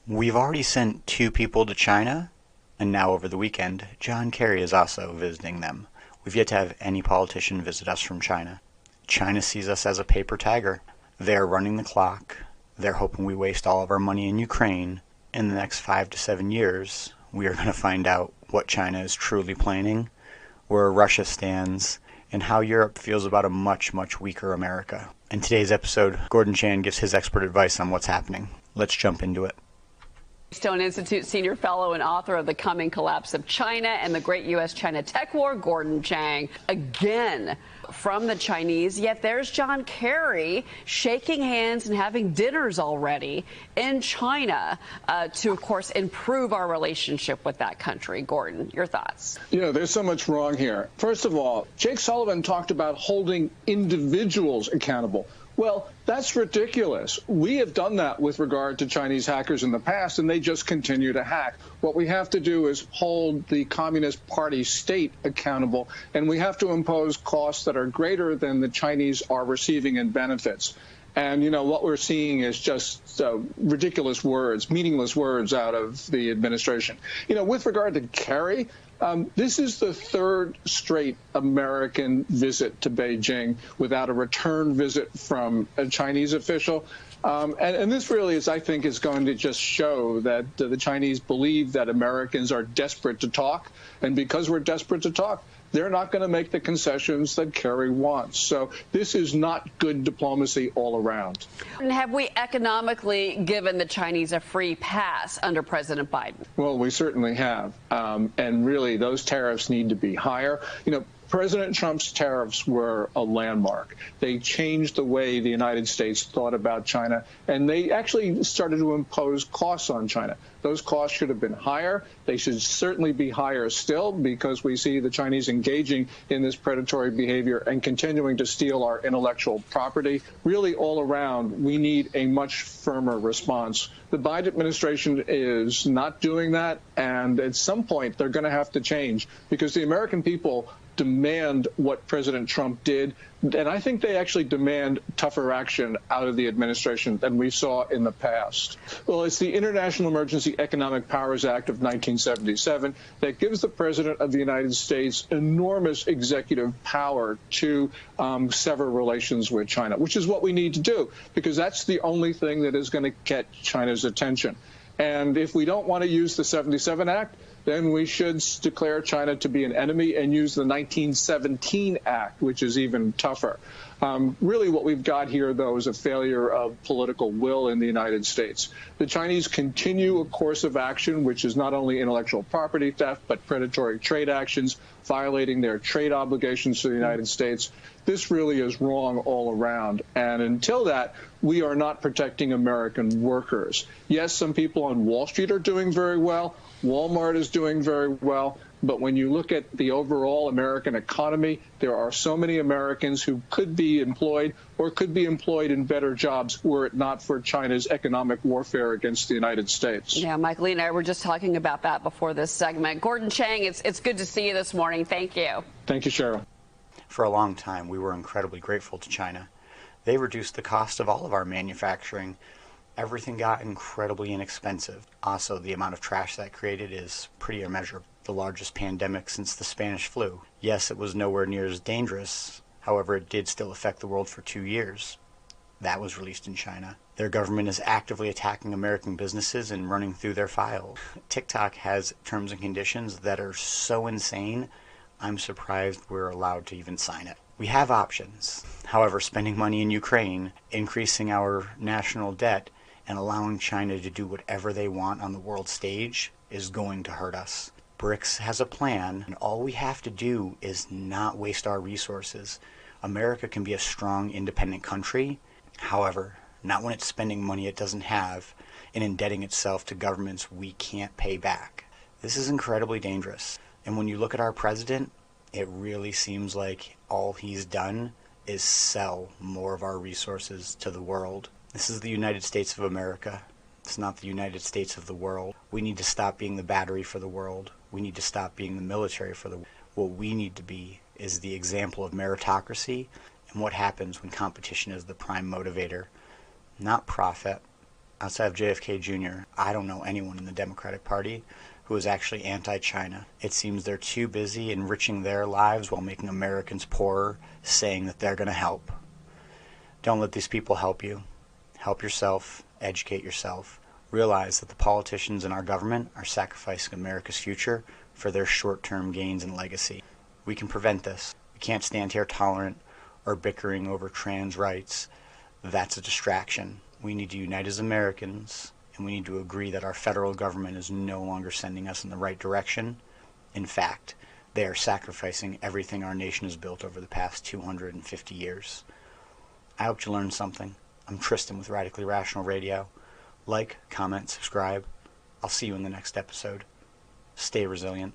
We've already sent two people to China, and now over the weekend, John Kerry is also visiting them. We've yet to have any politician visit us from China. China sees us as a paper tiger. They're running the clock. They're hoping we waste all of our money in Ukraine. In the next 5 to 7 years, we are going to find out what China is truly planning, where Russia stands, and how Europe feels about a much, much weaker America. In today's episode, Gordon Chang gives his expert advice on what's happening. Let's jump into it. Stone Institute senior fellow and author of The Coming Collapse of China and the Great U.S.-China Tech War, Gordon Chang, again from the Chinese. Yet there's John Kerry shaking hands and having dinners already in China to, of course, improve our relationship with that country. Gordon, your thoughts? There's so much wrong here. First of all, Jake Sullivan talked about holding individuals accountable. Well, that's ridiculous. We have done that with regard to Chinese hackers in the past, and they just continue to hack. What we have to do is hold the Communist Party state accountable, and we have to impose costs that are greater than the Chinese are receiving in benefits. And, what we're seeing is just ridiculous words, meaningless words out of the administration. With regard to Kerry, this is the third straight American visit to Beijing without a return visit from a Chinese official. And this really is, I think, is going to just show that the Chinese believe that Americans are desperate to talk. And because we're desperate to talk, they're not going to make the concessions that Kerry wants. So this is not good diplomacy all around. And have we economically given the Chinese a free pass under President Biden? Well, we certainly have. And really, those tariffs need to be higher. President Trump's tariffs were a landmark. They changed the way the United States thought about China, and they actually started to impose costs on China. Those costs should have been higher. They should certainly be higher still, because we see the Chinese engaging in this predatory behavior and continuing to steal our intellectual property. Really, all around, we need a much firmer response. The Biden administration is not doing that, and at some point, they're going to have to change, because the American people demand what President Trump did, and I think they actually demand tougher action out of the administration than we saw in the past. Well, it's the International Emergency Economic Powers Act of 1977 that gives the President of the United States enormous executive power to sever relations with China, which is what we need to do, because that's the only thing that is going to get China's attention. And if we don't want to use the 77 Act, then we should declare China to be an enemy and use the 1917 Act, which is even tougher. Really what we've got here, though, is a failure of political will in the United States. The Chinese continue a course of action, which is not only intellectual property theft, but predatory trade actions, violating their trade obligations to the United States. This really is wrong all around. And until that, we are not protecting American workers. Yes, some people on Wall Street are doing very well. Walmart is doing very well. But when you look at the overall American economy, there are so many Americans who could be employed or could be employed in better jobs were it not for China's economic warfare against the United States. Yeah, Mike Lee and I were just talking about that before this segment. Gordon Chang, it's good to see you this morning. Thank you. Thank you, Cheryl. For a long time, we were incredibly grateful to China. They reduced the cost of all of our manufacturing. Everything got incredibly inexpensive. Also, the amount of trash that created is pretty immeasurable. The largest pandemic since the Spanish flu. Yes, it was nowhere near as dangerous. However, it did still affect the world for 2 years. That was released in China. Their government is actively attacking American businesses and running through their files. TikTok has terms and conditions that are so insane, I'm surprised we're allowed to even sign it. We have options. However, spending money in Ukraine, increasing our national debt, and allowing China to do whatever they want on the world stage is going to hurt us. BRICS has a plan, and all we have to do is not waste our resources. America can be a strong, independent country. However, not when it's spending money it doesn't have and indebting itself to governments we can't pay back. This is incredibly dangerous. And when you look at our president, it really seems like all he's done is sell more of our resources to the world. This is the United States of America. It's not the United States of the world. We need to stop being the battery for the world. We need to stop being the military for the world. What we need to be is the example of meritocracy and what happens when competition is the prime motivator. Not profit, Outside of JFK Jr., I don't know anyone in the Democratic Party who is actually anti-China. It seems they're too busy enriching their lives while making Americans poorer, saying that they're going to help. Don't let these people help you. Help yourself, educate yourself. Realize that the politicians in our government are sacrificing America's future for their short-term gains and legacy. We can prevent this. We can't stand here tolerant or bickering over trans rights. That's a distraction. We need to unite as Americans, and we need to agree that our federal government is no longer sending us in the right direction. In fact, they are sacrificing everything our nation has built over the past 250 years. I hope you learned something. I'm Tristan with Radically Rational Radio. Like, comment, subscribe. I'll see you in the next episode. Stay resilient.